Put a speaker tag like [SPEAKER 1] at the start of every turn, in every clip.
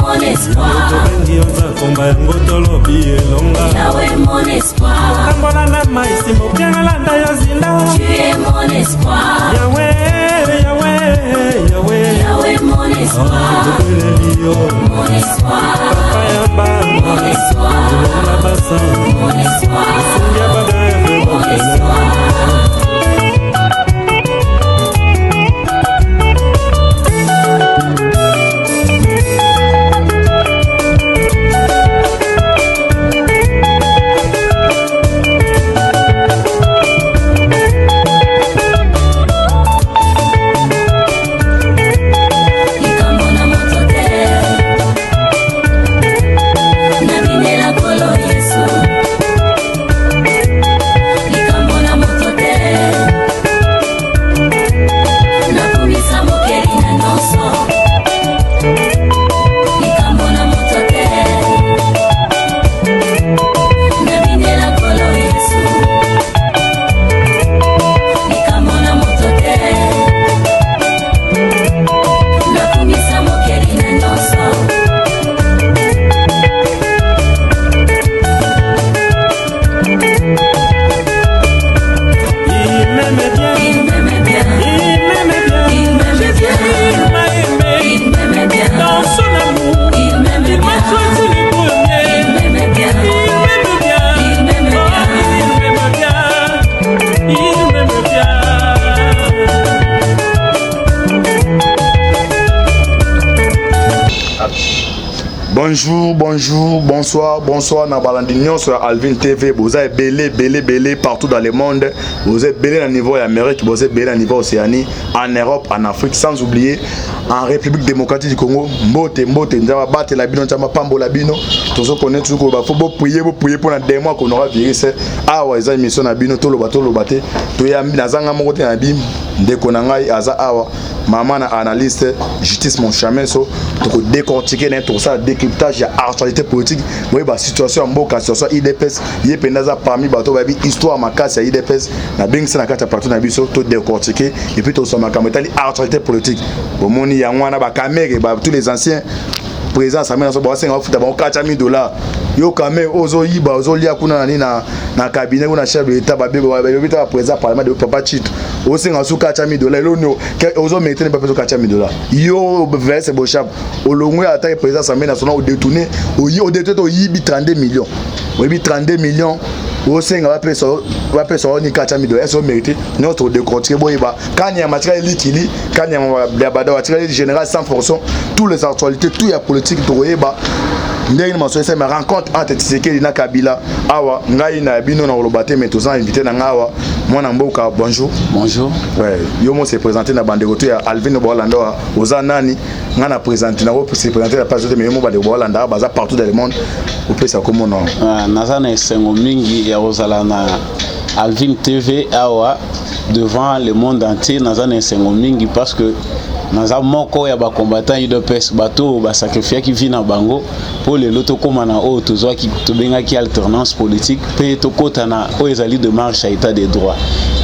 [SPEAKER 1] mon espoir.
[SPEAKER 2] Tobengi oza komba yango tolobi elonga.
[SPEAKER 1] Yahweh mon espoir.
[SPEAKER 2] Kambola na maisi mopianga landa yo zinda.
[SPEAKER 1] Tu es mon espoir.
[SPEAKER 2] Yahweh, Yahweh, Yahweh.
[SPEAKER 1] Yahweh mon espoir. Mon espoir.
[SPEAKER 2] Papa yamba.
[SPEAKER 1] Mon espoir. Mon espoir. Mon espoir.
[SPEAKER 3] Bonjour, bonjour, bonsoir, bonsoir. Nabalandinion sur Alvin TV. Vous êtes belé partout dans le monde. Vous êtes belé à niveau Amérique, vous êtes belé à niveau Océanie, en Europe, en Afrique, sans oublier en République démocratique du Congo. Mbote, Nzaba Bate Labino, Nzaba Pambo Labino. Tous ceux qui connaissent tout, il faut prier pour la des mois qu'on aura virus. Ah ouais, ils mission Nabino, tout le bateau, tout y a Nazanga Mote Nabim, Dekonangai, Aza Awa. Maman analyste justice mon chemin so to décortiquer tout ça décryptage ya actualité politique oui ba situation mboka situation IDPS yé pendaza parmi bato babi histoire makasi ya IDPS na bingisa na kata partout na biso to décortiquer et puis to soma kametali actualité politique bomoni ya ngwana ba kamere ba tous les anciens président Samuel so ba senga futa ba $4,000 yo kamé ozo yiba ozo lia kuna na cabinet kuna chef de l'état ba beta président parlement de papa chit o senga su $4,000 lo no ozo mettre pas $4,000 yo verse bo chap o longwe attaque président Samuel national o détourner o détourner o yibi 32 millions o yibi 32 millions o senga va pesa ni $4,000 est-ce mérité notre décortiquer boyeba quand ya matière litili quand ya bada matière général 100% tous les actualités tout ya politique to boyeba ndenge maso ça me rencontre entre Tshisekedi na Kabila awa ngai na bino na lobate mais tous invité na ngawa mwana mboka bonjour ouais yo mo se présenter na bande goto ya Alvin Bolanda oza nani ngana présenter na se présenter la page de mais mo bande Bolanda baza partout dans le monde au pesa comme non
[SPEAKER 4] nazana esengo mingi ya ozala na Alvin TV awa devant le monde entier nazana esengo mingi parce que naza moko ya ba combattant UDPS bato ba sacrifier qui vient na bango pour les loto comme na o tozwa ki tobenga ki alternance politique pe to kota na o ezali de marche à état des droits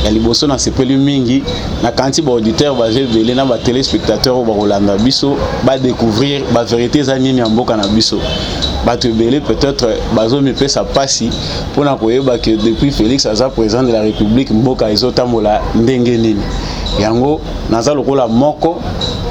[SPEAKER 4] ya liboso na sepeli mingi na kanti ba auditeur ba jebele na ba téléspectateur ba rolanda biso ba découvrir ba vérité za nini ya mboka na biso bato belé peut-être bazo me pesa pasi pour na koyeba que depuis Félix aza président de la République mboka ezotambola ndenge nini yango naza lokola moko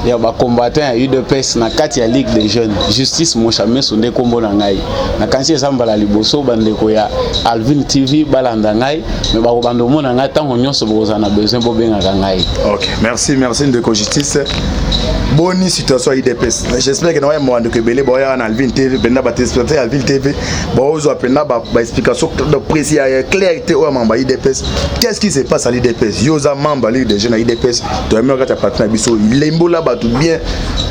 [SPEAKER 4] ya ba combattant ya UDPS na kati ya Ligue des Jeunes justice mon chemin sonde kombo na ngai na kansi ezambala liboso bandeko ya Alvin TV balanda ngai mais ba bando mona ngai tango nyonso boza na besoin bo benga ngai.
[SPEAKER 3] OK, merci de justice. Bonne situation UDPS. J'espère que nous avons de belé boya na Alvin TV benda ba téléspectateur Alvin TV bozo apena ba explication de précis clarté au membre UDPS. Qu'est-ce qui se passe à l'UDPS? Yoza membre Ligue des Jeunes à UDPS. To aimer ka ta partenaire biso lembo la tout bien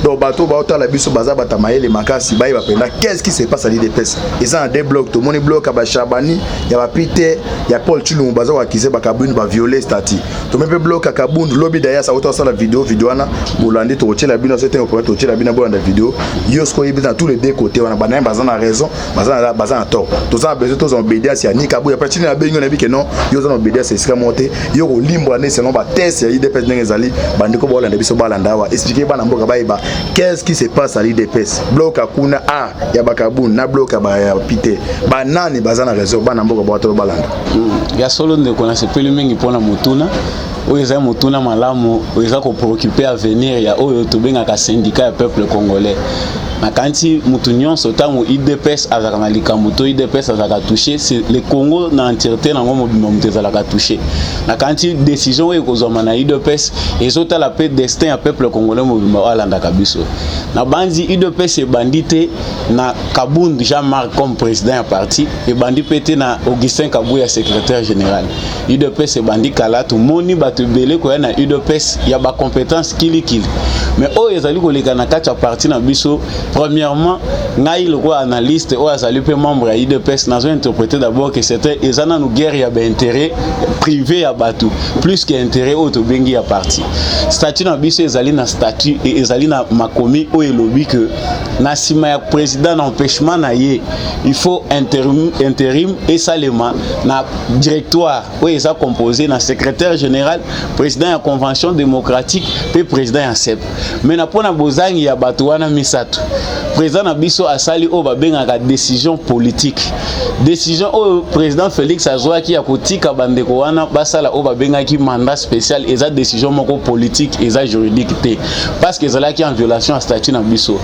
[SPEAKER 3] donc bateau ba la biso baza batamaye les makasi ba pena. Qu'est-ce qui se passe à l'UDPS? Ils ont des blocs to moni bloc ba Chabani ya ba Peter ya Paul Chilumba baza wa kize ba kabuni ba violer stati to même bloc à Kabundu lobby d'ailleurs ça autant ça la vidéo ana bolandi to la bino c'était au point to la bino bolanda vidéo yo sko yi dans tous les deux côtés on a banane baza na raison baza na tort to ça besoin to obédience ya ni kabu ya parti na bengo na bi que non yo za obédience c'est monter yo ko limbo na c'est non ba test ya l'IDPS ndenge ezali bandeko bolanda biso balanda wa expliquer bana mboka ba qu'est-ce qui se passe à l'IDPS bloc akuna a ya bakabun na bloc ya pité banani bazana réseau bana mboka boto balanda
[SPEAKER 4] ya solo ndeko na sepeli mingi pona mutuna oyo eza mutuna malamu oyo eza ko préoccuper avenir ya oyo tobengaka syndicat ya peuple congolais na kanti mutu nyonso tango IDPS azaka na likambo to IDPS azaka touché c'est le Congo na entièreté nango mobimba mutu ezalaka touché na kanti décision oyo kozoma na IDPS ezotala pe destin ya peuple congolais mobimba oalandaka biso na bandi IDPS ebandi te na Kabund Jean-Marc comme président ya parti ebandi pe te na Augustin Kabuya secrétaire général IDPS ebandi kala to moni bato ebele koya na IDPS ya ba compétence kilikili mais oyo ezali koleka na kati ya parti na biso. Premièrement, ngai le quoi analyste ou azali pe membre ya IDPS nazo interpréter d'abord que c'était ezana no guerre ya ba intérêt privé ya batu plus que intérêt auto bengi ya parti. Statut na biso ezali na statut et ezali na makomi o elobi que na sima ya président d'empêchement na ye il faut intérim et salema na directoire o eza composé na secrétaire général président ya convention démocratique pe président ya CEP. Mais na pona bozangi ya batu wana misato président na biso asali o babengaka décision politique décision o président Félix azwaki ya kotika bandeko wana basala o babengaki mandat spécial eza décision moko politique eza juridique te parce que ezalaki en violation à statut na biso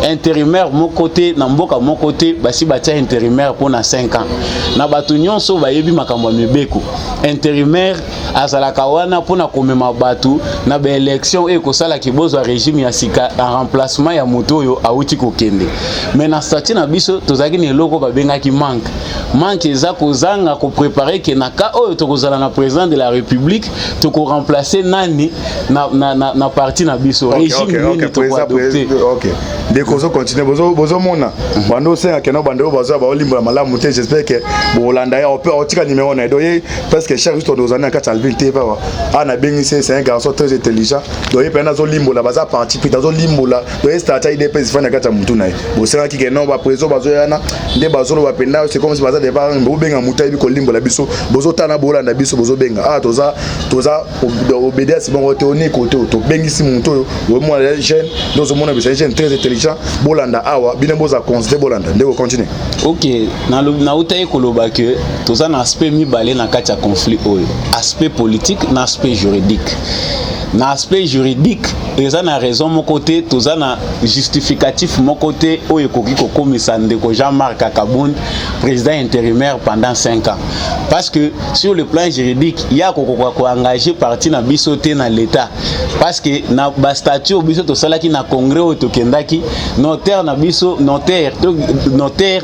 [SPEAKER 4] intérimaire mon côté na mboka mon côté basi batia intérimaire pour na 5 ans na batu nyonso bayebi makambo mebeko intérimaire azalaka wana pour na komema batu na ba élection e kosala kibozo régime ya sika en remplacement ya moto yo auti kokende mais na statut na biso tozaki ne loko babengaki manque eza kozanga ko préparer que na ka oyo tokozala na président de la république to ko remplacer nani na parti na biso régime nini to ko adopter
[SPEAKER 3] OK de kozo continuer bozo mona bando senga keno bando bazo ba olimba malamu te j'espère que bolanda ya opé otika numéro na doye parce que chaque jour dozana ka Alvin TV wa ana bengi c'est un garçon très intelligent doye pena zo limbo la baza parti puis dazo limbo la doye starter IDPS fana ka mutu na bo senga ki keno ba prezo bazo yana nde bazo lo bapenda c'est comme si baza de ba mbo benga mutu ibi ko limbo la biso bozo tana bolanda biso bozo benga toza obédience bon toni côté to bengi si mutu wo mo la jeune dozo mona be jeune très intelligent bolanda awa bine boza considérer bolanda ndeko continue.
[SPEAKER 4] OK na utaye koloba que toza na aspect mibale na kati ya conflit oyo aspect politique na aspect juridique. Na aspect juridique eza na raison mon côté toza na justificatif mon côté oyo koki ko komisa ndeko Jean-Marc Kabund président intérimaire pendant 5 ans parce que sur le plan juridique il y a ko engager parti na biso te na l'état parce que na ba statut biso to salaki na congrès o to kendaki notaire na biso notaire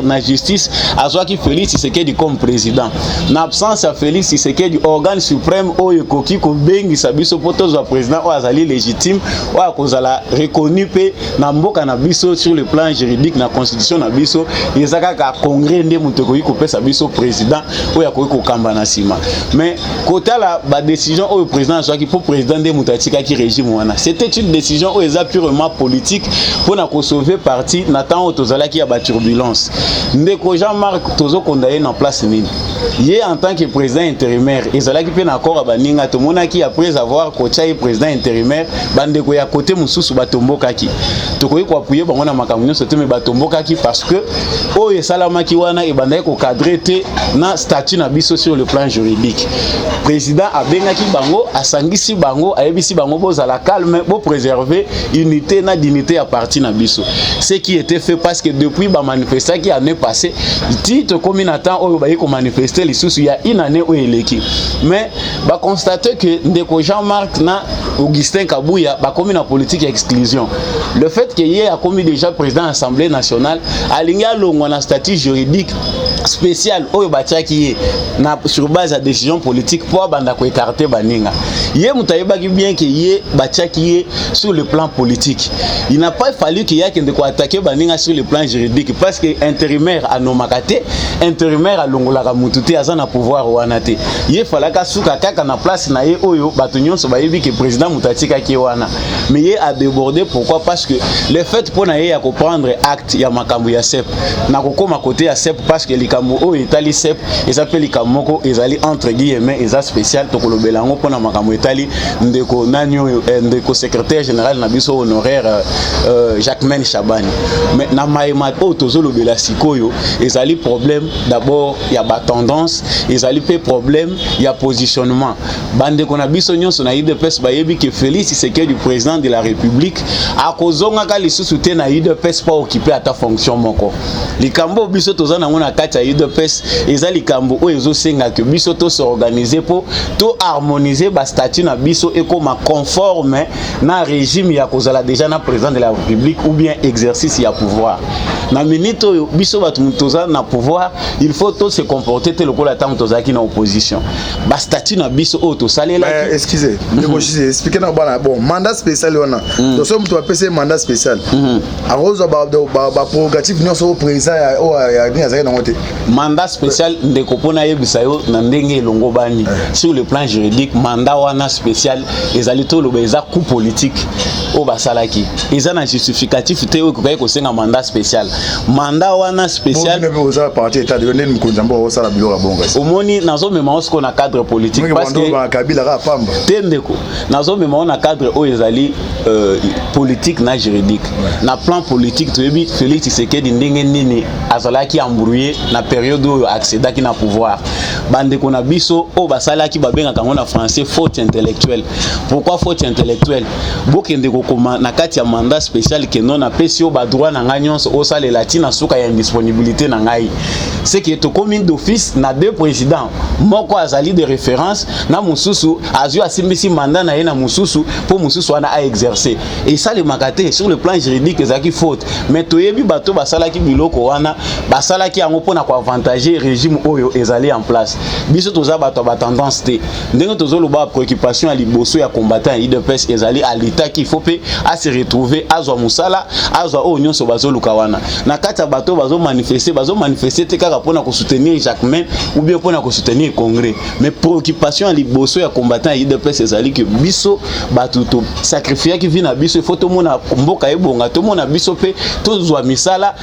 [SPEAKER 4] na justice azwaki Félix Tshisekedi comme président na absence ya Félix Tshisekedi organe suprême oyo koki ko bengi sa biso poto président ou azali légitime ou a kozala reconnu pe na mboka na biso sur le plan juridique na constitution na biso yezaka ka congrès nde mutu ko kopesa biso président ou ya ko kamba na sima mais kota la ba décision au président soit pour président nde mutu atika ki régime wana c'était une décision ou eza purement politique pour na ko sauver parti na temps tozala ki ya ba turbulence ndeko Jean-Marc tozo kondaye na place nini ye en tant que président intérimaire ezala ki pe na accord baninga to monaki après avoir coaché président intérimaire bandeko ya côté mususu batombokaki tokoyi ko appuyer bango na makambo nyonso te me batombokaki parce que oyo salamaki wana ebandaki ko cadrer te na statut na biso sur le plan juridique président abengaki bango asangisi bango ayebisi bango bozala calme bo préserver unité na dignité ya parti na biso ce qui était fait parce que depuis ba manifestation qui année passée titre comme na temps oyo bayi ko manifester lisusu ya une année oyo eleki mais ba constater que ndeko Jean-Marc na Augustin Kabuya ba commis na politique exclusion le fait que hier a commis déjà président de l'Assemblée nationale alinga longo na statut juridique spécial oyo batiaki na sur base de décision politique pour banda ko écarter baninga yé mutayeba ki bien que yé batiaki sur le plan politique il n'a pas fallu qu'il y ait que de ko attaquer baninga sur le plan juridique parce que intérimaire a nomakate intérimaire a longola mututé azana pouvoir wanate yé falaka suka kaka na place na ye oyo batu nyonso bayebi que président mutatika ki wana mais yé a débordé pourquoi parce que le fait pour na yé ya ko prendre acte ya makambu ya CEP na ko koma côté ya CEP parce que likambo o etali sep ezapeli likambo moko ezali entre guillemets eza spécial to kolobela ngo pona makambo etali ndeko nanyo ndeko secrétaire général na biso honoraire Jacquemaine Chabani mais na maïma o tozolobela sikoyo ezali problème d'abord ya ba tendance ezali pe problème ya positionnement bande kona biso nyonso na UDPS bayebi que Félix Tshisekedi du président de la République a kozonga ka lisusu te na UDPS pas occupé à ta fonction moko likambo biso tozana ngona kati ya UDPS ezali likambo o ezosenga que biso to s'organiser pour to harmoniser ba statut na biso ekoma conforme na régime ya kozala déjà na président de la République ou bien exercice ya pouvoir na minute biso batu toza na pouvoir il faut to se comporter tel que la temps tozaki na opposition ba statut na biso o to salela
[SPEAKER 3] excusez expliquer na bana bon mandat spécial on a donc so mtu apese mandat spécial a rose ba prérogative nyonso au président ya ni azaki na ngote
[SPEAKER 4] mandat spécial ndeko pona yebisa yo na ndenge elongo bani sur le plan juridique mandat wana spécial ezali to loba eza coup politique o basalaki eza na justificatif te o kokai ko senga mandat spécial mandat wana spécial
[SPEAKER 3] ne peut osa parti état de ndeni mkonzambo o sala bilo bonga
[SPEAKER 4] omoni nazo mema osko na cadre politique parce que
[SPEAKER 3] ba kabila ka pamba
[SPEAKER 4] tendeko nazo mema na cadre o ezali politique na juridique na plan politique to yebi Félix Tshisekedi ndenge nini azalaki embrouillé na période où accédaki na pouvoir bande kona biso o basalaki babenga kango na français faute intellectuelle. Pourquoi faute intellectuelle? Bokende kokoma na kati ya mandat spécial que non apesi o ba droit na nganyonso o sale latina suka ya indisponibilité na ngai. C'est que to commune d'office na deux présidents moko azali de référence na mususu azu asimbisi mandat na ye na mususu pour mususu wana a exercer et ça le makate sur le plan juridique ezaki faute mais toyebi bato basalaki biloko wana basalaki yango pona ko avantager régime oyo ezali en place biso toza bato ba tendance te ndenge tozoloba préoccupation ya liboso ya combattant ya UDPS ezali à l'état qu'il faut pe à se retrouver azwa musala azwa o nyonso bazoluka wana na kati ya bato bazo manifester te kaka pona ko soutenir Jacquemaine ou bien pona ko soutenir Congrès mais préoccupation ya liboso ya combattant ya UDPS ezali que biso bato to sacrifier qui vient na biso il faut to mona mboka ebonga to mona biso pe to zwa misala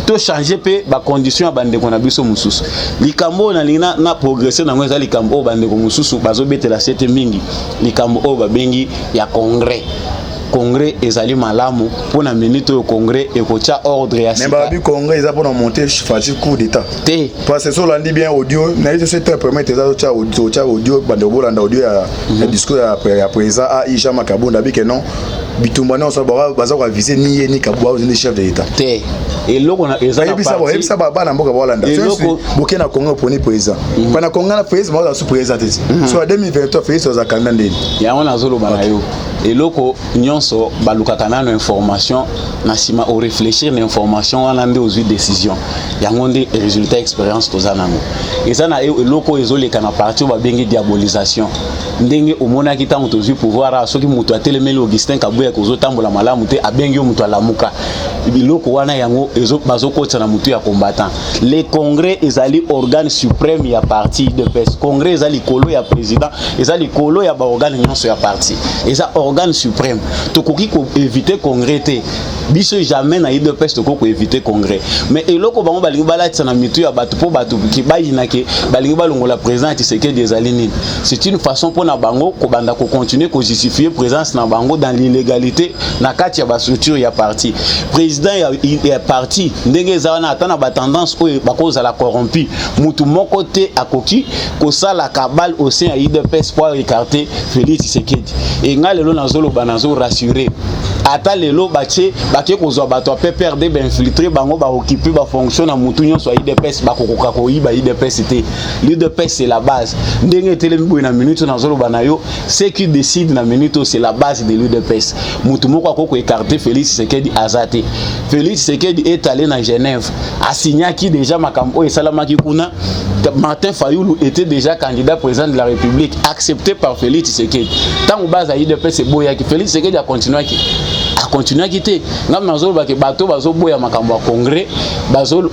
[SPEAKER 4] to changer pe ba condition ya bande kona biso mususu likambo na lina na progresser na ngweza likambo bande ko mususu bazo betela sete mingi likambo o babengi ya Congrès ezali malamu pona minute au Congrès et kocha ordre ya
[SPEAKER 3] sika. Mais babi Congrès eza pona monter facile coup d'état.
[SPEAKER 4] Té.
[SPEAKER 3] Parce que so landi bien audio, na ite c'est permet eza cha audio bande bolanda audio ya discours ya président a Isha Makabunda bi que non bitumbana on sabara baza ko viser ni ni kabwa ni chef de l'état.
[SPEAKER 4] Té. Et loko na eza na parti.
[SPEAKER 3] Et ça ba na mboka bolanda. Boké na Congo poni président. Pana Congo na président ba sous président. So 2023 fait ça za kanda ndeni.
[SPEAKER 4] Ya on azolo bana yo. Et loko nyonso balukaka na information na sima au réfléchir na information wana nde ozwi décision yango nde résultat expérience tozanango eza na loko ezoleka na parti ba bengi diabolisation ndenge omona ki tango tozwi pouvoir a soki mutu atelemeli Augustin Kabuya kozotambola malamu te abengi yo mutu alamuka biloko wana yango bazokotsa na mutu ya combattant les congrès ezali organe suprême ya parti de PES congrès ezali kolo ya président ezali kolo ya ba organe nyonso ya parti eza organe suprême tokoki ko éviter congrès te biso jamais na UDPS toko éviter congrès mais eloko bango balingi balatisa na mitu ya bato po bato ki bayina ke balingi balongola président Tshisekedi ezali nini c'est une façon pour na bango ko banda ko continuer ko justifier présence na bango dans l'illégalité na kati ya ba structure ya parti président ya parti ndenge zawana atana ba tendance oyo bakoza la corrompu mutu moko te akoki ko sala kabal au sein ya UDPS pour écarter Félix Tshisekedi et ngalelo nazolo banazo rassurer ata lelo bache bake kozwa bato pe perdre ba infiltrer bango ba occuper ba fonction na mutu nyonso ya UDPS bakokoka ko yiba UDPS te l'UDPS c'est la base ndenge telemi boy na minute nazolo banayo ce qui décide na minute c'est la base de l'UDPS mutu moko akoko écarter Félix Tshisekedi azate Félix Tshisekedi est allé na Genève a signé qui déjà makambo et salamaki kuna Martin Fayoulou était déjà candidat président de la République accepté par Félix Tshisekedi tant base à UDPS c'est boya qui Félix Tshisekedi a continué à quitter ngam nazolo ba ke bato bazo boya makambo ya congrès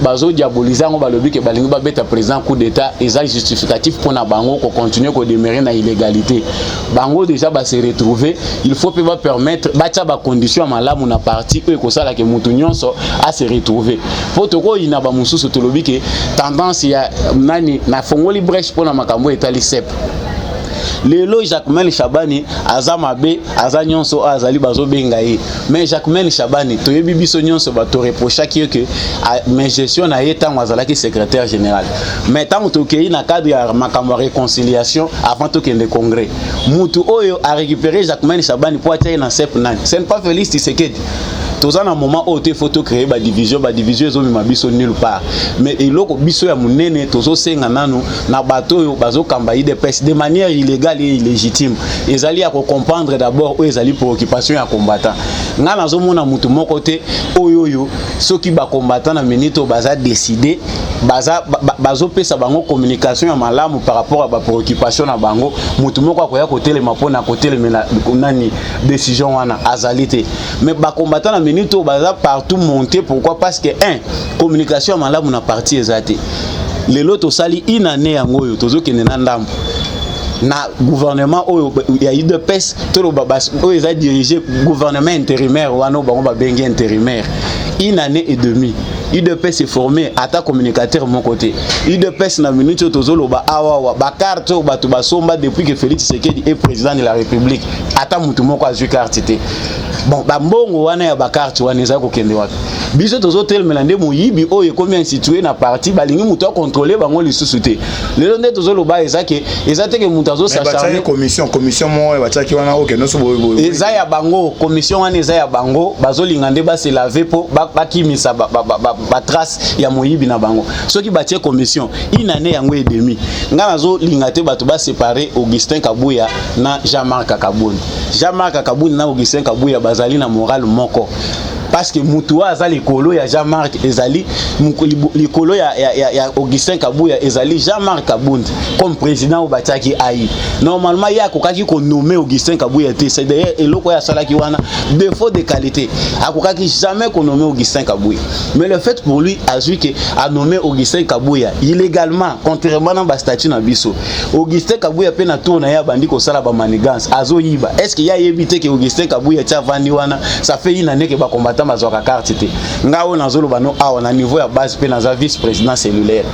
[SPEAKER 4] bazo diaboliser ngo balobi ke balingi ba beta président coup d'état eza justificatif pour na bango ko continuer ko demeurer na illégalité bango déjà ba se retrouver il faut peut pas permettre ba tia ba condition malamu na parti ko sala ke mutu nyonso a se retrouver Potoko ina ba mususu tolobi ke tendance ya nani na fongoli brèche pona makambo etali sep. Lelo Jacquemain Shabani azamabe azanyonso azali bazo bengaye mais Jacquemain Shabani toyebi biso nyonso ba to reprocha que mais gestion na yeta ngwazala ki secrétaire général mais tant to kei na cadre ya makambo réconciliation avant to kende congrès mutu oyo a récupérer Jacquemain Shabani pour atteindre na CEP nani c'est pas Félix Tshisekedi. Tous en un moment où il faut créer ba division ils ont mis ma biso nulle part mais eloko biso ya munene tozo senga nanu na bateau yo bazo kambayi de pêche de manière illégale et illégitime ils allaient à comprendre d'abord où ils allaient préoccupation ya combattant nga nazo mona mutu moko te oyoyo ceux qui ba combattant na minute baza décider bazo pesa bango communication ya malamu par rapport à ba préoccupation na bango mutu moko akoya kotele mapona kotele nani décision wana azalité mais ba combattant na minute baza partout monter pourquoi parce que communication malamu na parti ezate lelo to sali inane yango yo tozo kende na ndambo na gouvernement oyo ya UDPS tolo babas oyo za diriger gouvernement intérimaire wana bango ba bengi intérimaire une année et demie. UDPS est formé à ta communicateur mon côté. UDPS na minute tozoloba awa ba carte ba to ba somba depuis que Félix Tshisekedi est président de la République. Ata mutu moko azwi carte té. Bon ba mbongo wana ya ba carte wana eza ko kende wapi. Biso tozotel melande moyibi oyo combien situé na parti balingi mutu a contrôler bango lisusu té. Lelo nde tozoloba ezake ezate ke mutu azo s'acharner
[SPEAKER 3] commission mo ba tchaki wana OK no so boyo.
[SPEAKER 4] Eza ya bango commission wana eza ya bango bazolinga nde ba se laver po ba kimisa ba trace ya moyibi na bango soki batie commission une année yango et demi nga nazo lingate bato ba séparer Augustin Kabuya na Jean-Marc Kabouni na Augustin Kabuya bazali na moral moko parce que mutua azali kolo ya Jean-Marc ezali likolo ya Augustin Kabuya ezali Jean-Marc Kabundi comme président au bataki ai normalement ya kokaki ko nommer Augustin Kabuya té c'est d'ailleurs eloko ya salaki wana défaut de qualité akokaki jamais ko nommer Augustin Kabuya mais le fait pour lui a nommé Augustin Kabuya illégalement contrairement à ba statut na biso Augustin Kabuya pe na tourna ya bandi ko sala ba manigance azo yiba est-ce qu'il y a évité que Augustin Kabuya t'a vandi wana ça fait une année que ba combattant bazwaka carte te ngao nazoloba no awa na niveau ya base pe na vice président cellulaire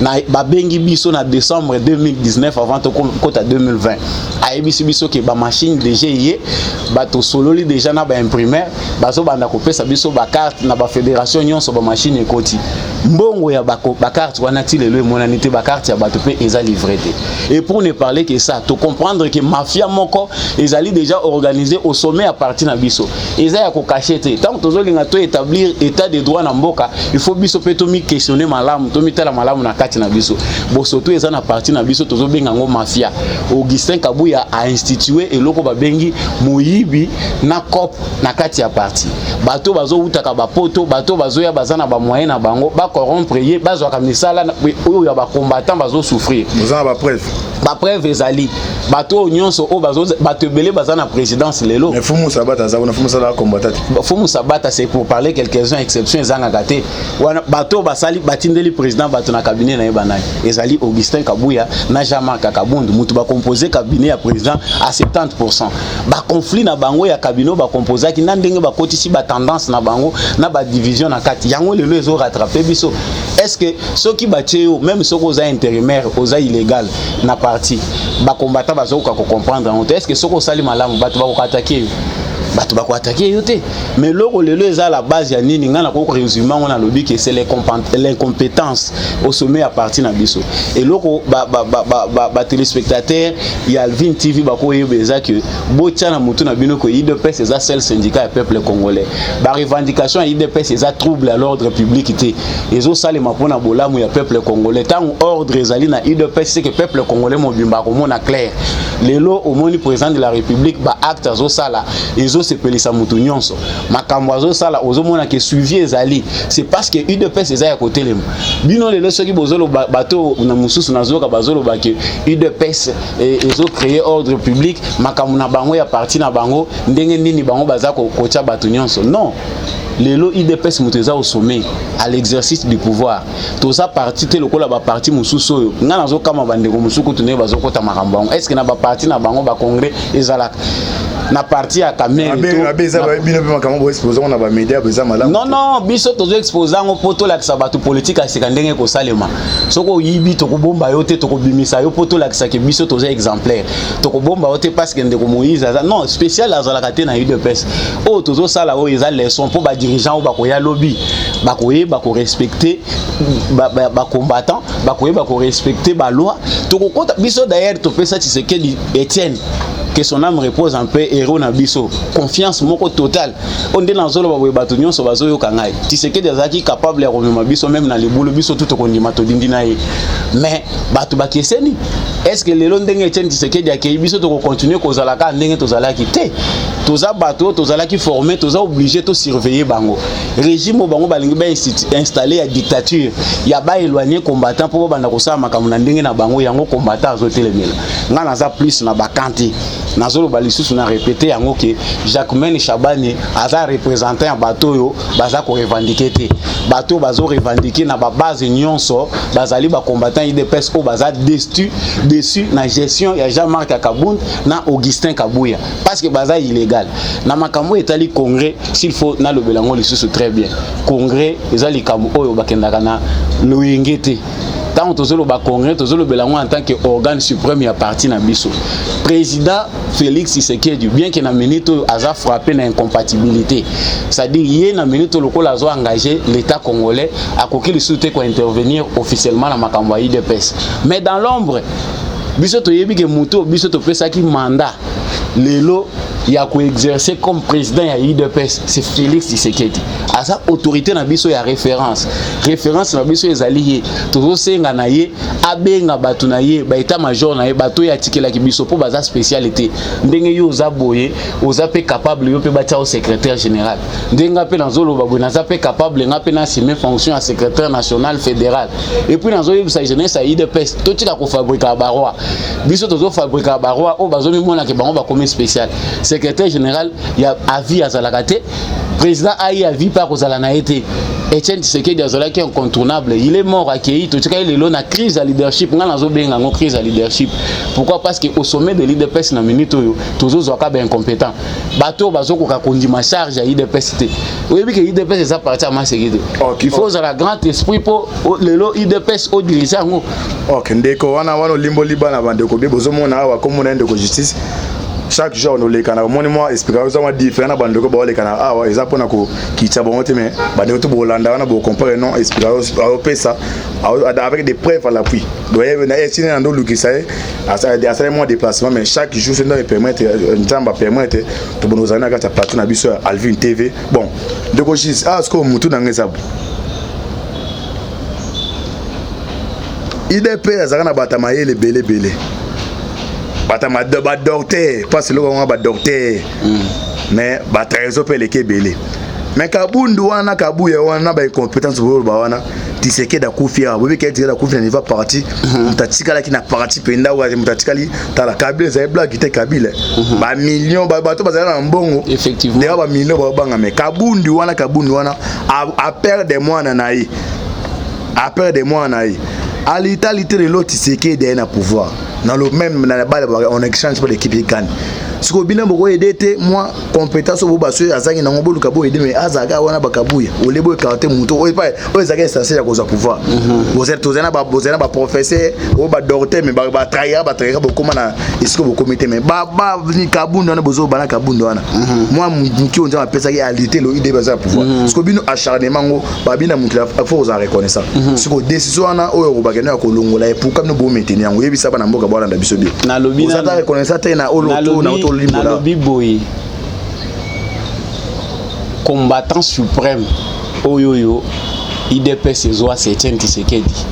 [SPEAKER 4] na babengi biso na décembre 2019 avant to kota 2020 ayebisi biso ke ba machine déjà yé bato sololi déjà na ba imprimer bazo banda kopesa biso ba carte na ba fédération nyonso ba machine ekoti mbongo ya ba carte wana ti lelo monanité ba carte ya bato pe eza livré te et pour ne parler que ça to comprendre que mafia moko ezali déjà organisé au sommet à partir na biso eza ya ko cacher te tant tozolinga to établir état de droit na mboka il faut biso pe to mi questionner malamu to mi tala malamu na kati na biso bo surtout eza na parti na biso tozo benga ngo mafia Augustin Kabuya a institué eloko ba bengi moyibi na cop na kati ya parti bato bazo utaka ba poto bato bazo ya bazana ba moyen na bango ba corrompre ye bazo ka misala oyo ya ba combattant bazo souffrir
[SPEAKER 3] bazana ba
[SPEAKER 4] preuve ezali bato nyonso o bazo bato belé bazana présidence lelo
[SPEAKER 3] mais Fumu Sabata za na Fumu Sabata combattant
[SPEAKER 4] Fumu Sabata c'est pour parler quelques-uns exceptions ezanga gâté wana bato basali batindeli président bato na cabinet na yebanani ezali Augustin Kabuya na Jean-Marc Kabondi mutu ba composer cabinet ya président à 70%. Ba conflit na bango ya cabinet ba composer ki na ndenge ba kotisi ba tendance na bango na ba division na kati yango lelo ezo rattraper biso. Est-ce que ceux qui bateo même ceux qui sont intérimaires oza illégal na parti ba combattant bazo ko comprendre est-ce que ceux qui sali malamu bato ba ko attaquer bato ba ko attaquer yote mais loko lelo eza la base ya nini ngana ko résumé on a lobby que c'est l'incompétence au sommet à partir na biso et loko ba téléspectateurs ya Alvin TV ba ko yebeza que botia na mutu na bino ko UDPS eza seul syndicat du peuple congolais ba revendication UDPS eza trouble à l'ordre public té ezo sale mapona bolamu ya peuple congolais tant ordre ezali na UDPS c'est que peuple congolais mobimba ko mona clair lelo au moni président de la République ba acte azo sala ezo sepelisa mutu nyonso makambo azo sala ozo mona ke suivi ezali c'est parce que UDPS eza ya côté lemo bino lelo soki bozolo bato na mususu nazoka bazolo ba ke UDPS ezo créer ordre public makambo na bango ya parti na bango ndenge nini bango baza ko kocha bato nyonso non lelo UDPS mutu eza au sommet à l'exercice du pouvoir tout ça parti te lokola ba parti mususu oyo nga nazo kama bandeko musuku tune bazokota makambo est-ce que na ba parti na bango ba congrès ezalaka na partie à Kamere non biso tozo exposant au poto la sabatu politique à sekandenge ko salema soko yibi to ko bomba yo te to ko bimisa yo poto la ke biso tozo exemplaire to ko bomba yo te parce que ndeko Moïse non spécial azala kate na UDPS o tozo sala o eza leçon pour ba dirigeant ou ba ko ya lobby ba ko respecter ba combattant ba ko respecter ba loi to ko biso d'ailleurs to pesa Tshisekedi Etienne que son âme repose en paix héros na biso confiance moko total on dit dans zolo ba bato nyonso bazo yo kangai Tshisekedi azaki capable ya komema biso même na libulu biso tout ko ndima to dindi na ye mais bato bakeseni est-ce que lelo ndenge Etienne Tshisekedi akei biso to continuer ko zala ka ndenge to zala ki te toza bato to zala ki formé toza obligé to surveiller bango régime bango balingi ba installer ya dictature ya ba éloigner combattant pour banda ko sa makamu na ndenge na bango yango combattant azotelemela ngana za plus na bakanti nazolo balisusu na répéter yango ke Jacquemaine Chabani aza représentant ya bato yo baza ko revendiquer te bato bazo revendiquer na ba base nyonso bazali ba combattant IDPS o baza dessus na gestion ya Jean-Marc Kabund na Augustin Kabuya parce que baza illégal na makambo etali congrès s'il faut na le belango lisusu très bien congrès ezali kamu oyo bakendaka na loyengete tant tozolo ba congrès tozolo belango en tant que organe suprême ya parti na biso président Félix Tshisekedi bien que na minute aza frappé na incompatibilité c'est-à-dire yé na minute lokola azo engagé l'état congolais a koki le soute ko intervenir officiellement na makambo ya IDPS mais dans l'ombre biso to yebi ke muto biso to pesa ki mandat lelo ya ko exercer comme président ya IDPS c'est Félix Tshisekedi à sa autorité na biso ya référence na biso ezali tozo senga na ye abenga batu na ye ba état major na ye bato ya tikela ki biso po baza spécialité ndenge yo za boye oza pe capable yo pe batia au secrétaire général ndenga pe nazolo babwe na za pe capable nga pe na assumer fonction à secrétaire national fédéral et puis nazo yo sa jeunesse ya IDPS to tika ko fabriquer barwa biso tozo fabriquer barwa o bazo mi mona ke bango ba comme spécial secrétaire général ya avis à Zalakate président aïe avis par Ozala na été Etienne Tshisekedi Azala qui est incontournable il est mort accueilli tout cas il est là na crise à leadership nga nazo benga ngo crise à leadership pourquoi parce que au sommet de l'IDPS na minute oyo tozo zoka ba incompétent bato bazo ko ka kondima charge ya IDPS te oyebi que IDPS ça parti à Masekedi il faut la grand esprit pour lelo IDPS au dirigeant ngo
[SPEAKER 3] OK ndeko wana limbo libana bandeko bozo mona wa comme on ndeko justice chaque jour nous les canards moi explication ça différent bandeko ba les canards ah ouais ezapona ko kitsa bon te mais bandeko to bolanda wana bo comparer non explication pesa avec des preuves à l'appui doye na esine ndo lukisa à moi déplacement mais chaque jour ça nous permettre njamba permettre to bonozana ka ta plateau na biso Alvin TV bon ndeko jis ah ce que mutu na ngezabu IDP azana batama yele belé batama de ba docteur pas le on ba docteur mais ba trésor pe leke belé mais kabundu wana kabuya wana ba compétence bo ba wana Tshisekedi da kufia bobi ke tira kufia ni va parti mutatika la kina parti penda wa mutatika li tala kabile za blague te kabile ba million ba bato bazala na mbongo
[SPEAKER 4] effectivement
[SPEAKER 3] ba million ba banga mais kabundu wana a perdre moi na naï a perdre moi na naï à l'Italie de l'autre Tshisekedi est na pouvoir dans le même dans la balle on exchange pour l'équipe Ghana ce que bien beaucoup aider moi compétence au basso azangi na ngobolu kabo aider mais azaga wana bakabuya olebo karte muto o pas o zaga censé ya koza pouvoir vous êtes tozana ba professeur o ba docteur mais ba trahir beaucoup na est-ce que comité mais ba ni kabunda na bozo bana kabunda wana moi mki onza pesa ki alité lo idée baza pouvoir ce que bino acharnement ngo ba bina mutla faut vous en reconnaissant ce que décision wana o yo bagana ko longola et pour comme no bo maintenir ngo yebisa bana mboka bwana ndabiso bi
[SPEAKER 4] na lobi
[SPEAKER 3] na reconnaissant na oloto na
[SPEAKER 4] na lobi boy combattant suprême oyoyo IDPS ezoa Etienne Tshisekedi.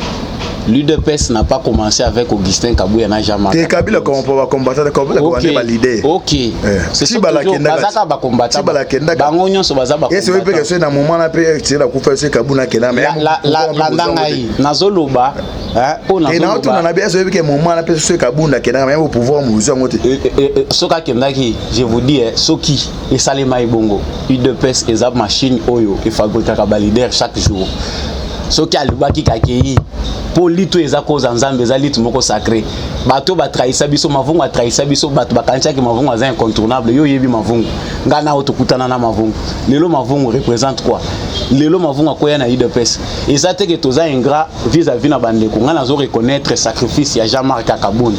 [SPEAKER 4] L'UDPS n'a pas commencé avec Augustin Kabuya na Jean-Marc.
[SPEAKER 3] Te Kabila comme combattant Kabila comme ba leader.
[SPEAKER 4] OK. C'est ça bazaka ba combattant. Bango nyonso bazaba.
[SPEAKER 3] Et c'est vrai que c'est dans moment na pe tirer la coupe sur Kabuna kena mais
[SPEAKER 4] la ndangai nazoloba on a.
[SPEAKER 3] Et na to na bien c'est vrai que moment na pe sur Kabuna kena même au pouvoir muzo ngote.
[SPEAKER 4] Soka kendaki je vous dis soki et Salema Ibongo UDPS ezab machine oyo et fabrique ba leader chaque jour. Soki alubaki kakei polito eza koza nzambe eza litu moko sacré bato ba trahisa biso mavungu a trahisa biso bato bakancha ki mavungu aza incontournable yo yebi mavungu ngana otokutana na mavungu lelo mavungu représente quoi lelo mavungu akoya na UDPS et ça te que toza ingrat vis-à-vis na bandeko ngana zo reconnaître sacrifice ya Jean-Marc Kabound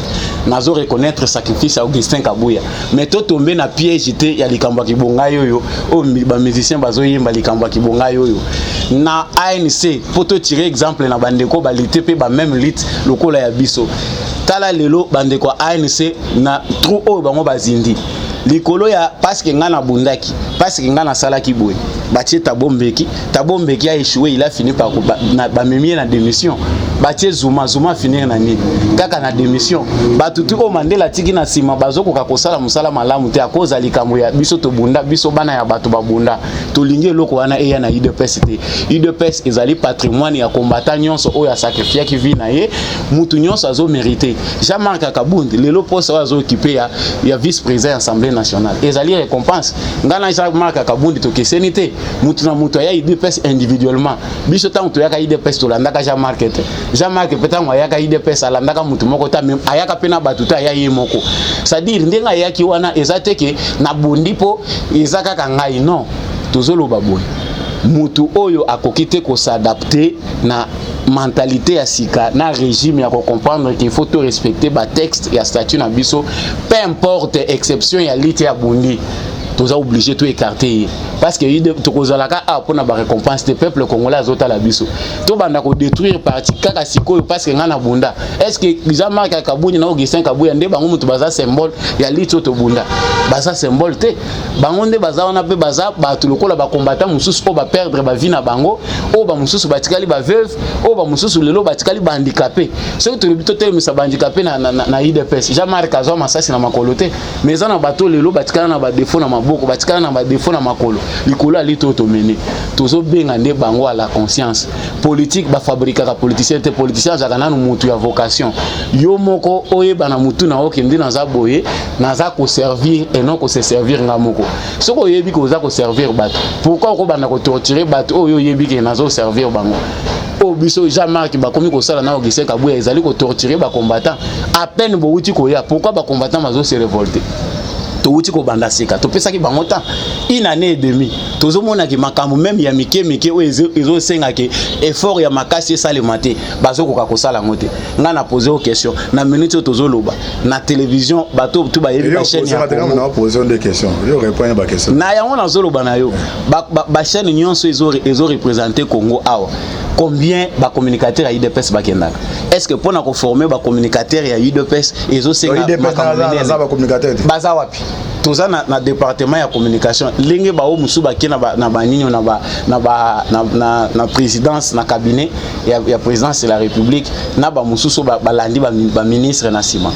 [SPEAKER 4] nazo reconnaître sacrifice ya Augustin Kabuya mais to tomber na piège te ya likambo kibonga yoyo o ba musicien bazo yemba likambo kibonga yoyo na ANC poto tirer exemple na bandeko ba lité ba même lit lokola ya biso tala lelo bandeko ANC na trou o bango bazindi likolo ya parce que ngana bundaki parce que ngana salaki boy batie tabombeki a échoué il a fini par ba memie na démission batie Zuma finir na nini kaka na démission batutu o Mandela tiki na sima bazoko ka kosala musala malamu te akoza likambo ya biso to bunda biso bana ya bato babunda to lingi loko wana eya na UDPS te UDPS ezali patrimoine ya combattant nyonso o ya sacrifice ki vi na ye mutu nyonso azo mériter Jean-Marc Kabound lelo poste azo occuper ya vice-président assemblée nationale ezali récompense ngana Jean-Marc Kabound to keseni te mutu na mutu ya UDPS individuellement biso tango to ya ka UDPS to landaka Jean-Marc te Jean-Marc petango ayaka UDPS alandaka mutu moko ta même ayaka pena batuta ya ye moko c'est-à-dire ndenga yaki wana ezateke na bondi po ezaka kangai non tozoloba boy mutu oyo akokite ko s'adapter na mentalité ya sika na régime ya ko comprendre qu'il faut tout respecter ba texte ya statut na biso peu importe exception ya lite ya bondi toza obligé tout écarter parce que to kozalaka a pona ba récompense des peuples congolais azota la biso to banda ko détruire parti kaka sikoyo parce que ngana bunda est-ce que Jean-Marc Kabound na Augustin Kabuya nde bango mutu baza symbole ya lito to bunda baza symbole te bango nde baza wana pe baza bato lokola ba combattant mususu o ba perdre ba vie na bango o ba mususu batikali ba veuve o ba mususu lelo batikali ba handicapé ce que to bito te misa ba handicapé na UDPS Jean-Marc azwa masasi na makolo te mais ana bato lelo batikala na ba défaut na boko batikala na ba défaut na makolo likolo alito tomene tozo benga nde bango à la conscience politique ba fabrikaka politicien te politicien zakana no mutu ya vocation yo moko oyeba na mutu na okende na za boye na za ko servir et non ko se servir nga moko soko yebi ko za ko servir bato pourquoi ko bana ko torturer bato oyo yebi ke na zo servir bango o biso Jean-Marc ba komi ko sala na Augustin Kabuya ezali ko torturer ba combattant à peine bo uti ko ya pourquoi ba combattant mazo se révolter touti ko banda sika to pesa ki bango temps une année et demie tozo mona ki makambo même ya mike o ezo senga ke effort ya makasi sale maté bazo ko ka sala ngote nga na poser aux questions na minute tozo loba na télévision bato tout ba yebi ba chaîne ya
[SPEAKER 3] na poser des questions yo répondre ba question
[SPEAKER 4] na yango na zo loba na yo ba chaîne nyonso ezo représenter Congo awa combien ba communicateur ya UDPS bakendaka est-ce que pona ko former ba communicateur ya UDPS ezo senga
[SPEAKER 3] ba communicateur
[SPEAKER 4] baza wapi toza na département ya communication linge ba o musu ba kena na ba ninyo na présidence na cabinet ya présidence de la République na ba mususu ba landi ba ministre na sima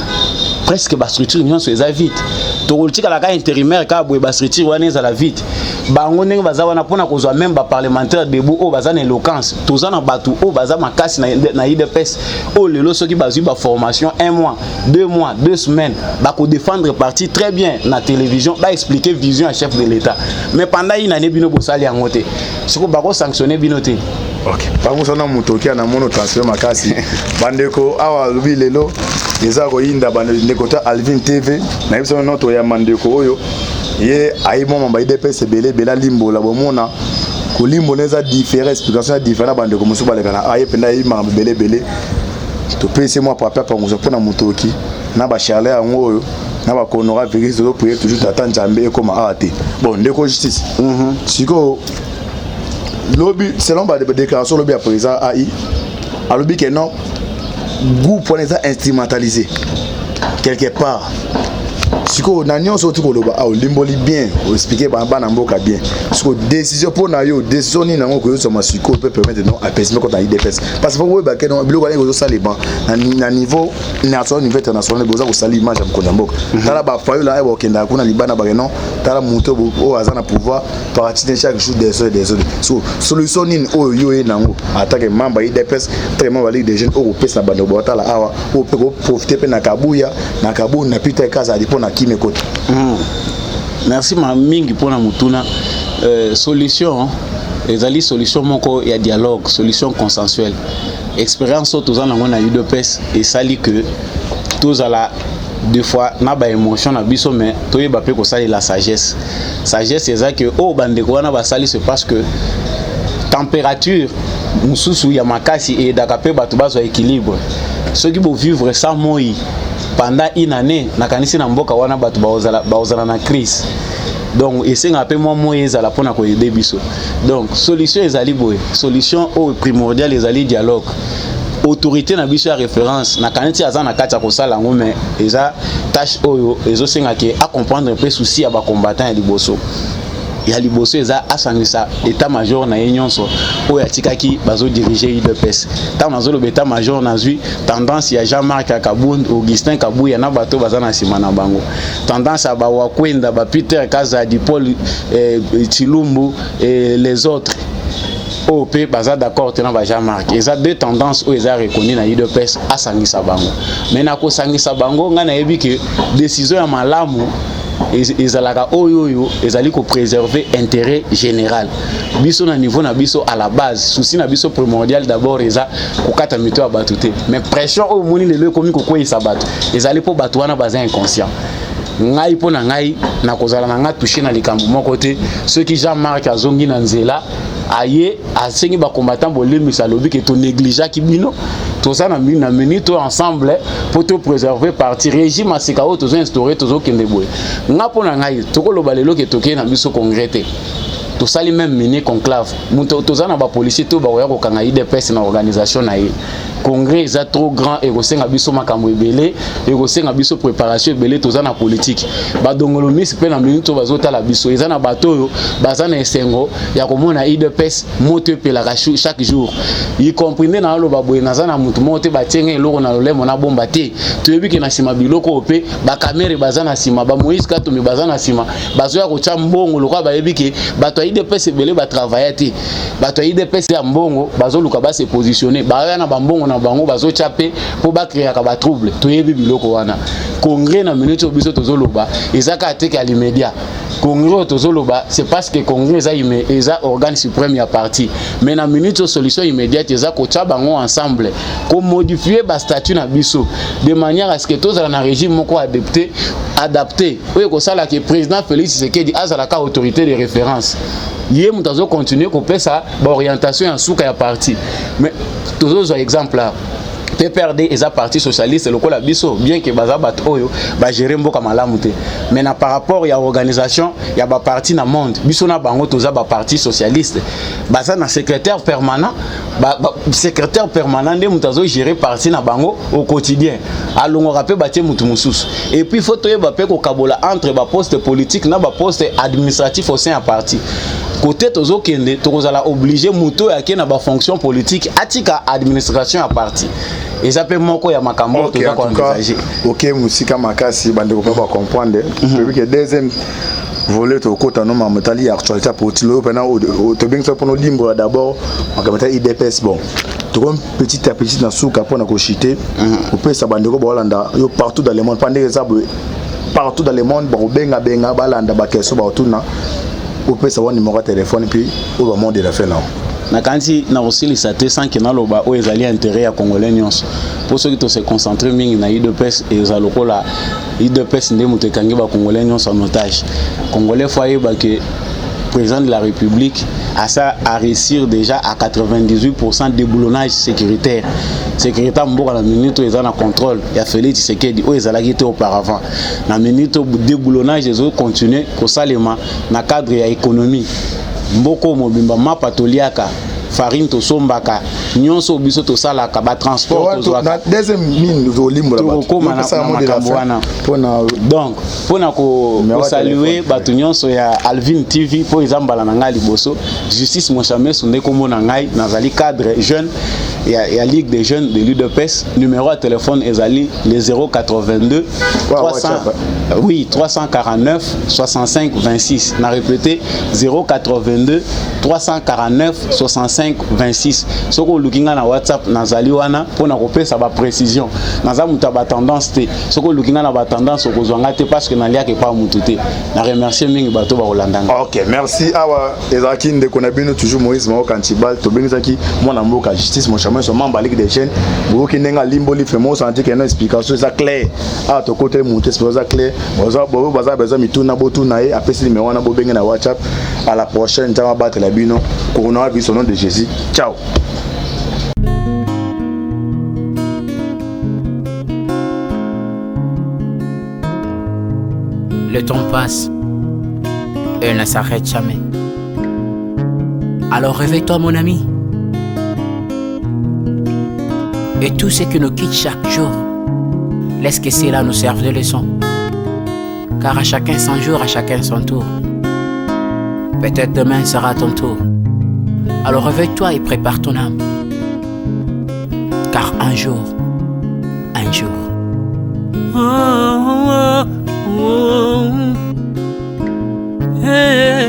[SPEAKER 4] presque ba structure nyonso eza vite to politique la ka intérimaire ka boye ba structure wana eza la vite bango ndenge baza wana pona kozwa même ba parlementaire debout o baza na éloquence toza na batu o baza makasi na UDPS o lelo soki bazui ba formation 1 mois 2 mois 2 semaines ba ko défendre parti très bien na télévision ba expliquer vision à chef de l'État mais pendant une année bino bosali yango te soko ba ko sanctionner bino te.
[SPEAKER 3] OK bango sona mutoki na mono transfert makasi bandeko awa lubi lelo eza ko yinda bandeko ta Alvin TV na biso noto ya mandeko oyo ye aimo mamba UDPS belé bela limbo la bomona ko limbo neza différent explication différent bandeko musu balekana aye penda yima belé to pese moi papa pa ngozo pona mutoki na ba charler yango oyo na ba konora vérité zo prier toujours tata Nzambe comme AT bon ndeko justice siko lobby selon ba déclaration lobby à président AI a lobby que non groupe on les a instrumentalisé quelque part siko na nyonso tu ko loba a limboli bien o expliquer ba na mboka bien siko décision pour na yo décision ni nango ko yo soma siko peut permettre non apaisement contre UDPS parce que vous ba que non biloko ngo sala ban na niveau national niveau international boza ko sala image ya mboka tala ba fayo la ebo kenda kuna libana ba non tala muto o azana pouvoir partir chaque jour des autres so solution ni o yo e nango attaque membre UDPS tellement ligue des jeunes o pesa bando botala awa o peut profiter pe na Kabuya na Kabu na Peter Kaza dipo na Kimekota.
[SPEAKER 4] Merci ma mingi pona mutuna solution ezali solution moko ya dialogue solution consensuelle expérience autoza na ngona UDPS et sali que tous à la deux fois na ba émotion na biso mais toyeba pe ko sali la sagesse c'est ça que oh bandeko wana ba sali c'est parce que température mususu ya makasi et dakape bato bazo équilibre ceux qui vont vivre sans moi pendant une année na kanisi na mboka wana bato baozala na crise donc esenga pe moi ezala pona ko aider biso donc solution ezali boye solution au primordial ezali dialogue autorité na biso ya référence na kaniti aza na kati ya kosala ngo mais eza tâche oyo ezosenga ke a comprendre pe souci ya ba combattant ya liboso eza asangisa état major na nyonso oyo atikaki bazo diriger UDPS tant nazo le état major nazui tendance ya Jean-Marc Kabund Augustin Kabuya na bato bazana sima na bango tendance ya ba Wakwenda ba Peter Kazadi Paul Chilumbu et les autres OP baza d'accord tena ba Jean-Marc eza deux tendances où eza reconnu na UDPS asangisa bango mais na ko sangisa bango nga na yebi que décision ya malamu ezalaka oyo ezali ko préserver intérêt général biso na niveau na biso à la base souci na biso primordial d'abord eza kokata mito ya bato te mais pression oyo moni lelo komi kokweyisa bato ezali po bato wana baza inconscient ngai po na ngai na kozala na nga touché na likambo moko te ceux qui Jean-Marc azongi na nzela aye asengi ba combattant bolembisa lobi ke to négligea kibino to ça na minute ensemble pour te préserver parti régime asika o to instaurer to zo kende boye nga po na ngai to ko loba lelo ke toke na biso congrès te to sali même mini conclave muto to za na ba policier to ba ya ko kanga UDPS na organisation na ye congrès est trop grand et kosenga biso makambo ebele et kosenga biso préparation ebele to za na politique ba dongolo miss pe na minute to bazota la biso eza na bato baza na esengo ya komona UDPS moto pe la chaque jour y comprenez na lo ba boye na za na mutu moto ba tienge eloko na lolemo na bomba te to yebi ke na sima biloko pe ba camera baza na sima ba Moïse Katumbi baza na sima bazo ya ko cha mbongo lokwa ba yebi ke bato UDPS ebele ba travailler te bato UDPS ya mbongo bazo luka ba se positionner ba ya na ba mbongo na bango bazo chaper pour ba créer ka ba trouble to yebi biloko wana congrès na minute biso tozoloba ezaka ateke à l'immédiat congrès tozoloba c'est parce que congrès eza organe suprême ya parti mais na minute solution immédiate eza ko cha bango ensemble ko modifier ba statut na biso de manière à ce que tozala na régime moko adapté oyo ko sala que président Félix Tshisekedi azala ka autorité de référence yé mutazo continuer ko pesa ba orientation en souka ya parti mais tozo exemple là PPRD est un parti socialiste le la biso bien que baza bat oyo ba gérer mboka malamu te mais na par rapport ya organisation ya ba parti na monde biso na bango toza ba parti socialiste baza na secrétaire permanent secrétaire permanent de mutazo gérer parti na bango au quotidien alongo rapé batie mutu mususu et puis faut toye ba pe ko kabola entre ba poste politique na ba poste administratif au sein ya parti côté tozo kende tokozala obligé muto ya ke na ba fonction politique atika administration ya parti et ça peut moko ya makambo to za ko envisager
[SPEAKER 3] OK musika makasi bande ko ba comprendre depuis que deuxième volet to kota no mamatali actualité politique lo pena to bien ça pour nos limbres d'abord makamata IDPS bon to comme petit à petit na souka pour na ko chiter on peut ça bande ko bolanda yo partout dans le monde pendant exemple partout dans le monde bon benga balanda ba keso ba tuna on peut savoir numéro de téléphone puis au moment de la fin là
[SPEAKER 4] na kanti na aussi les saté sans que na loba o ezali intérêt à congolais nyonso pour ceux qui to se concentrer mingi na UDPS et za lokola UDPS ndé mutekangi ba congolais nyonso en otage congolais foyer ba que président de la République a réussi déjà à 98% déboulonnage sécuritaire mboka na minute où ils ont un contrôle il a fallu Tshisekedi où ils allaient quitter auparavant na minute où déboulonnage ils ont continué ko salema na cadre ya économie mboko mobimba mapatoliaka farine to sombaka nyonso biso to salaka ba transport to zwa
[SPEAKER 3] deuxième mine zo limbo la
[SPEAKER 4] donc pona ko saluer batu nyonso ya Alvin TV po izambala na ngali boso justice mochame sonde kombo na ngai nazali cadre jeune ya ligue des jeunes de l'UDPS numéro de téléphone ezali le 082 349 65 26 na répéter 082 349 65 26 soko lukinga na WhatsApp nazali wana pona kopesa ba précision naza muta ba tendance te soko lukinga na ba tendance okozwanga te parce que nalia ke pa mutu te na remercier mingi bato ba kolandanga.
[SPEAKER 3] OK merci awa ezaki ndeko na bino toujours Moïse Mao Kantibal to benizaki mwana mboka justice mocha moi sont membre Ligue des chaînes vous qui n'enga limboli fait moi sentir qu'il y a une explication ça clair ah to côté monter c'est ça clair baza besoin mituna botuna et après si numéro na bobenga na WhatsApp à la prochaine ça va battre la bino coronavirus au nom de Jésus ciao.
[SPEAKER 5] Le temps passe, elle ne s'arrête jamais. Alors réveille-toi mon ami. Et tout ce qui nous quitte chaque jour, laisse que cela nous serve de leçon. Car à chacun son jour, à chacun son tour. Peut-être demain sera ton tour. Alors réveille-toi et prépare ton âme. Car un jour. Oh, oh, oh, hey,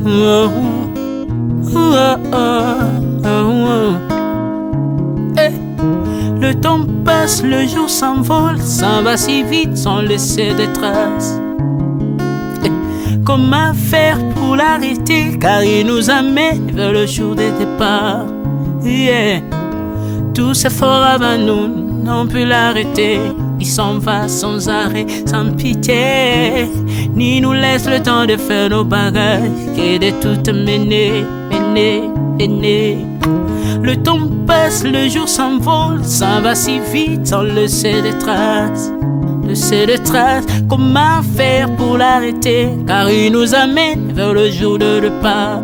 [SPEAKER 5] oh, oh, oh, hey. Le temps passe, le jour s'envole, s'en va si vite sans laisser de traces. Hey. Comment faire pour l'arrêter, car il nous amène vers le jour de départ. Yeah. Tous efforts avant nous n'ont pu l'arrêter. Il s'en va sans arrêt, sans pitié, ni nous laisse le temps de faire nos bagages, que de tout mener. Le temps passe, le jour s'envole, s'en va si vite sans laisser de traces. Comment faire pour l'arrêter, car il nous amène vers le jour de départ.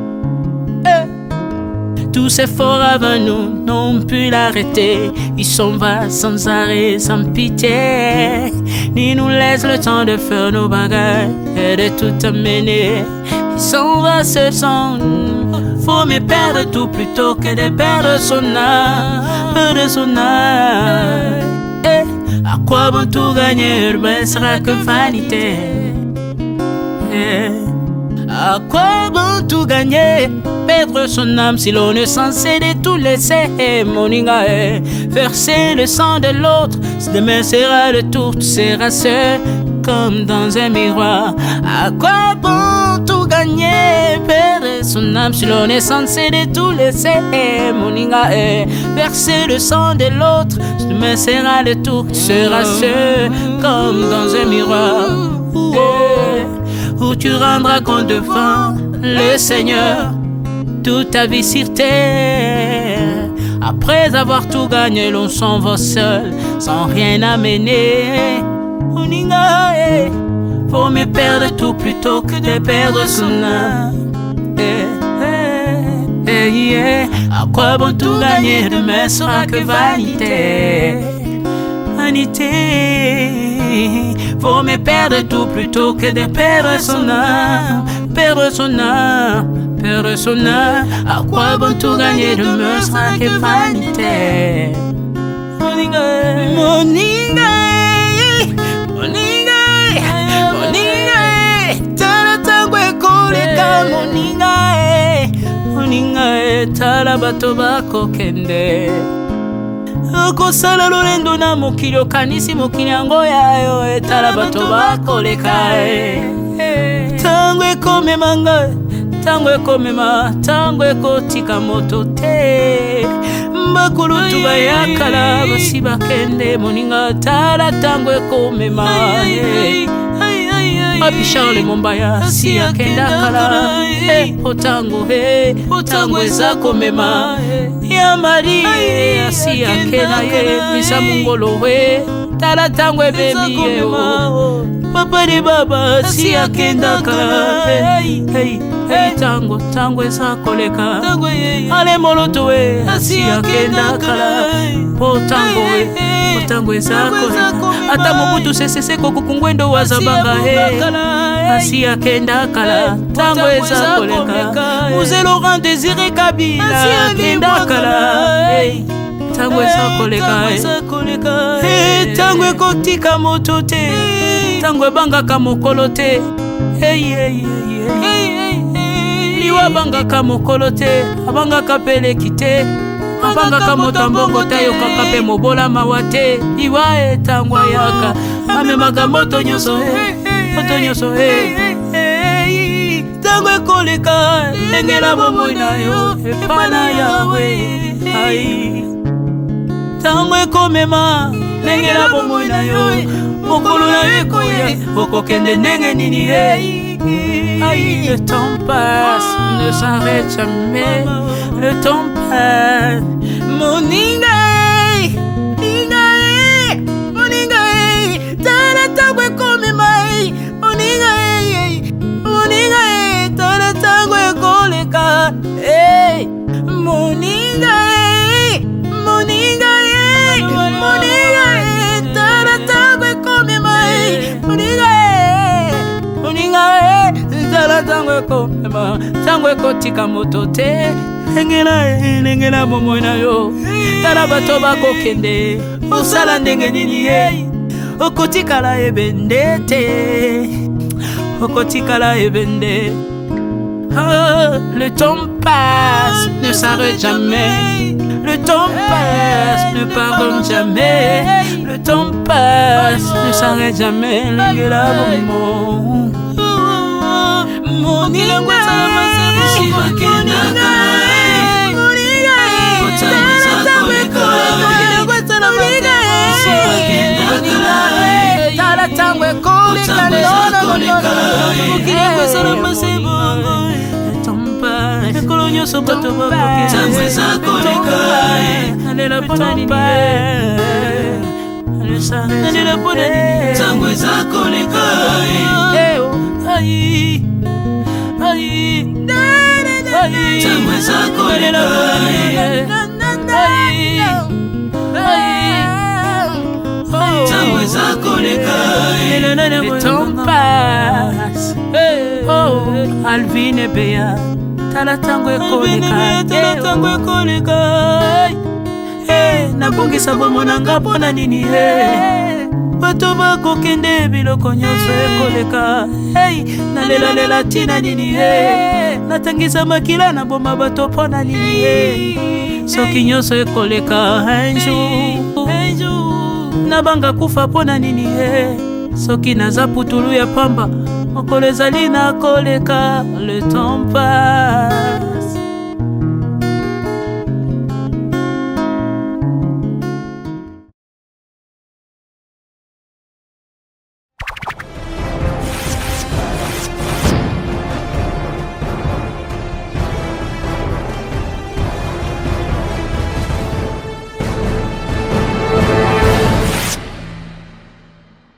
[SPEAKER 5] Tous ces efforts avant nous n'ont pu l'arrêter. Il s'en va sans arrêt, sans pitié, ni nous laisse le temps de faire nos bagages et de tout amener. Il s'en va seul sans nous. Faut me perdre tout plutôt que de perdre son âme. À quoi bon tout gagner, mais sera que vanité. À quoi bon tout gagner, perdre son âme si l'on est censé de tout laisser. Moninga, verser le sang de l'autre, demain sera le tour, tu seras seul comme dans un miroir. À quoi bon tout gagner, perdre son âme si l'on est censé de tout laisser. Moninga, verser le sang de l'autre, demain sera le tour, tu seras seul comme dans un miroir. Où tu rendras compte devant le Seigneur toute ta vie sur terre. Après avoir tout gagné, l'on s'en va seul, sans rien amener. Faut me perdre tout plutôt que de perdre son âme. À quoi bon tout gagner, demain sera que vanité. Faut me perdre tout plutôt que de perdre son âme. À quoi bon tout gagner, demain sera que vanité. Moninga, tala tangwe koleka. Moninga, tala bato bako kende. Kosala lolendo na mokili okanisi mokili yango yayo, etala bato bakoleka. Tango ekomema ngai, tango ekomema, tango ekotika moto te. Bakulutu bayakala basi bakende. Moninga, tala tango ekomema. Papi Charles Mombaya si akenda kala. Otango eza komema. Ya Mari si akenda misa mungolo tala tango ebemi papa de baba si akenda kala. Tango eza koleka. Ale moloto si akenda kala. Tango eza koleka. Ata mobutu sesese kokukungwendo wazabanga asi akenda kala. Tango eza koleka. Mzee Laurent Désiré Kabila akenda kala. Tango eza koleka. Tango ekotika moto te, tango ebangaka mokolo te. Liwa abangaka mokolo te, abangaka peleki te. Abangaka motambongo te, yokaka pe mobola mawa te. Liwa tango ayaka amemaka moto nyonso. tango ekoleka engela bomoi na yo epana yawe ai tango ekomema engela bomoi na yo mokolo na yo ekoya okokende ndenge nini ai le temps passe ne s'arrête jamais le temps passe moninga moninga tala tango ekomema moninga tala tango ekoleka moninga tala tango ekomema moninga tala tango ekomema tango ekotika moto te engela bomoi na yo tala bato bakokende osala ndenge nini okotikala ebende te okotikala ebende. Le temps passe, ne s'arrête jamais. Le temps passe, ne pardonne jamais. Le temps passe, ne s'arrête jamais. L'engela bomo moni lengwa sama sebu bakendaka tala tango ekoleka ekolo nyonso bato bakoketango ezakoleka nalela mpona nini nalela mpona nini tango ezakoleka tango ezakoleka le temps passe. Oh, Alvin et Béa, tala tango ekoleka. Nabongisa bomonanga pona nini bato bakokende biloko nyonso ekoleka. Nalela tina nini natangisa makila na boma bato pona nini soki nyonso ekoleka un jour nabanga kufa pona nini soki naza putulu ya pamba mokolo ezali na koleka le temps passe.